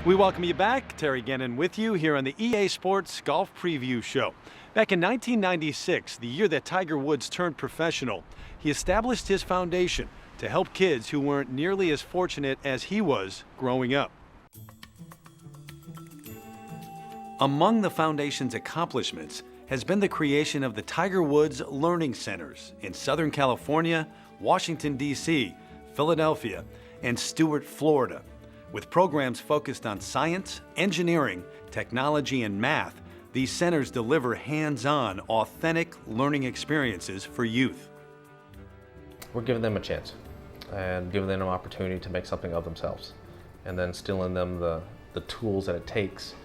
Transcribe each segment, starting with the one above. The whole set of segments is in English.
We welcome you back. Terry Gannon with you here on the EA Sports Golf Preview Show. Back in 1996, the year that Tiger Woods turned professional, he established his foundation to help kids who weren't nearly as fortunate as he was growing up. Among the foundation's accomplishments has been the creation of the Tiger Woods Learning Centers in Southern California, Washington, D.C., Philadelphia, and Stuart, Florida. With programs focused on science, engineering, technology, and math, these centers deliver hands-on, authentic learning experiences for youth. We're giving them a chance and giving them an opportunity to make something of themselves, and then instilling them the tools that it takes,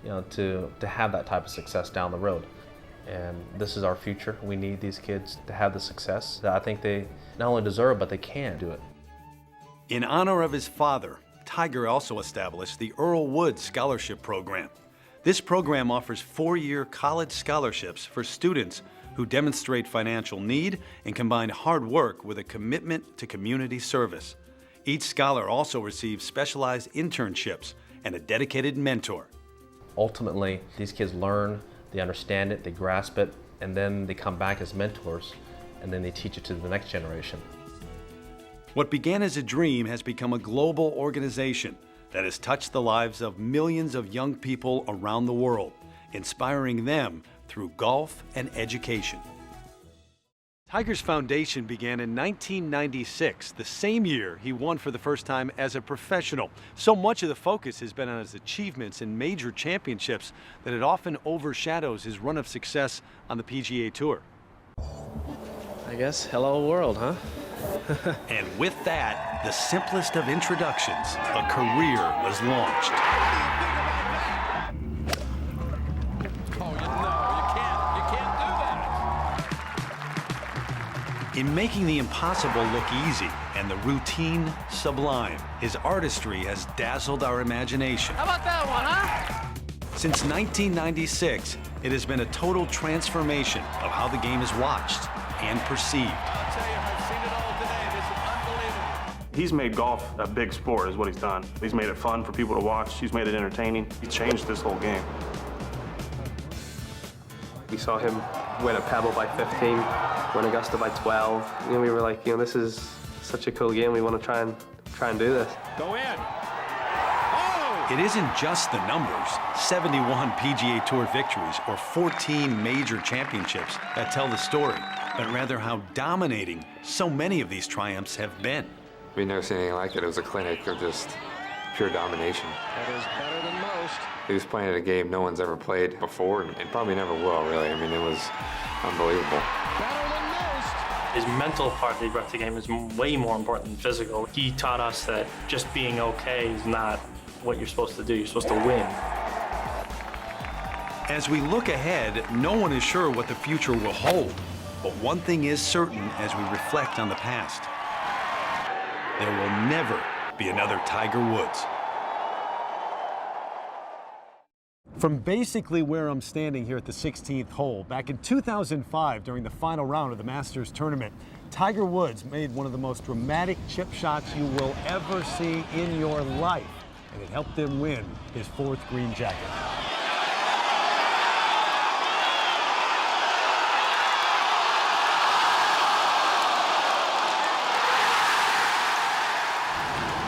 to have that type of success down the road. And this is our future. We need these kids to have the success that I think they not only deserve, but they can do it. In honor of his father, Tiger also established the Earl Woods Scholarship Program. This program offers 4-year college scholarships for students who demonstrate financial need and combine hard work with a commitment to community service. Each scholar also receives specialized internships and a dedicated mentor. Ultimately, these kids learn, they understand it, they grasp it, and then they come back as mentors, and then they teach it to the next generation. What began as a dream has become a global organization that has touched the lives of millions of young people around the world, inspiring them through golf and education. Tiger's foundation began in 1996, the same year he won for the first time as a professional. So much of the focus has been on his achievements in major championships that it often overshadows his run of success on the PGA Tour. I guess, hello world, huh? And with that, the simplest of introductions, a career was launched. In making the impossible look easy and the routine sublime, his artistry has dazzled our imagination. How about that one, huh? Since 1996, it has been a total transformation of how the game is watched and perceived. I'll tell you, I've seen it all today. This is unbelievable. He's made golf a big sport is what he's done. He's made it fun for people to watch. He's made it entertaining. He changed this whole game. We saw him win at Pebble by 15, win Augusta by 12. We were like, this is such a cool game. We want to try and do this. Go in. It isn't just the numbers, 71 PGA Tour victories or 14 major championships that tell the story, but rather how dominating so many of these triumphs have been. We've never seen anything like it. It was a clinic of just pure domination. That is better than most. He was playing a game no one's ever played before and probably never will, really. I mean, it was unbelievable. Better than most. His mental part that he brought to the game is way more important than physical. He taught us that just being okay is not what you're supposed to do. You're supposed to win. As we look ahead, no one is sure what the future will hold. But one thing is certain as we reflect on the past. There will never be another Tiger Woods. From basically where I'm standing here at the 16th hole, back in 2005 during the final round of the Masters tournament, Tiger Woods made one of the most dramatic chip shots you will ever see in your life, and it helped him win his 4th green jacket.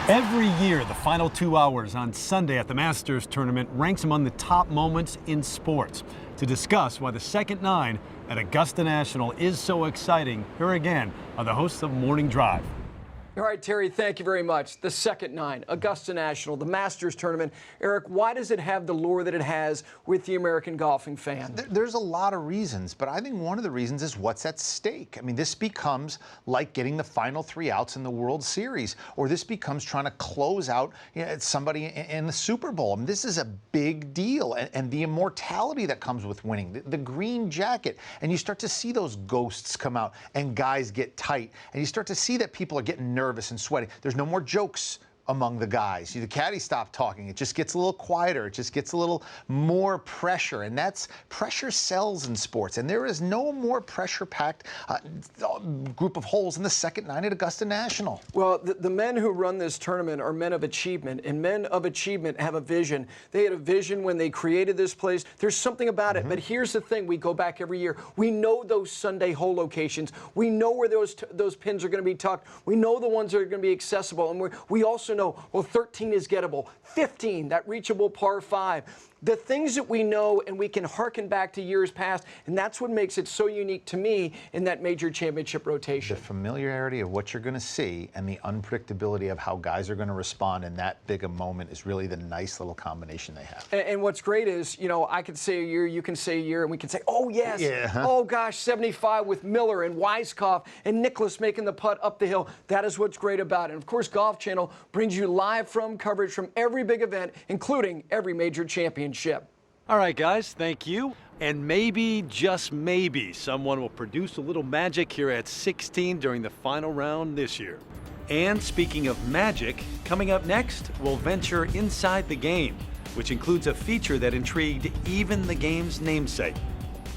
Every year, the final 2 hours on Sunday at the Masters tournament ranks among the top moments in sports. To discuss why the second 9 at Augusta National is so exciting, here again are the hosts of Morning Drive. All right, Terry, thank you very much. The second 9, Augusta National, the Masters tournament. Eric, why does it have the lure that it has with the American golfing fan? There's a lot of reasons, but I think one of the reasons is what's at stake. I mean, this becomes like getting the final 3 outs in the World Series, or this becomes trying to close out somebody in the Super Bowl. I mean, this is a big deal, and the immortality that comes with winning, the green jacket, and you start to see those ghosts come out, and guys get tight, and you start to see that people are getting nervous and sweating. There's no more jokes among the guys. The caddy stopped talking. It just gets a little quieter. It just gets a little more pressure. And that's pressure sells in sports. And there is no more pressure-packed group of holes in the second 9 at Augusta National. Well, the men who run this tournament are men of achievement, and men of achievement have a vision. They had a vision when they created this place. There's something about it. But here's the thing. We go back every year. We know those Sunday hole locations. We know where those pins are going to be tucked. We know the ones that are going to be accessible. And we also know, well, 13 is gettable. 15, that reachable par 5. The things that we know, and we can hearken back to years past, and that's what makes it so unique to me in that major championship rotation. The familiarity of what you're going to see and the unpredictability of how guys are going to respond in that big a moment is really the nice little combination they have. And what's great is, I could say a year, you can say a year, and we can say, oh, yes. Yeah. Oh, gosh, 75 with Miller and Weiskopf and Nicklaus making the putt up the hill. That is what's great about it. And, of course, Golf Channel brings you live coverage from every big event, including every major championship. All right, guys, thank you. And maybe, just maybe, someone will produce a little magic here at 16 during the final round this year. And speaking of magic, coming up next, we'll venture inside the game, which includes a feature that intrigued even the game's namesake.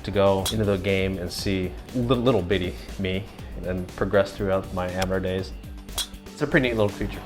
To go into the game and see little bitty me and progress throughout my amateur days, it's a pretty neat little feature.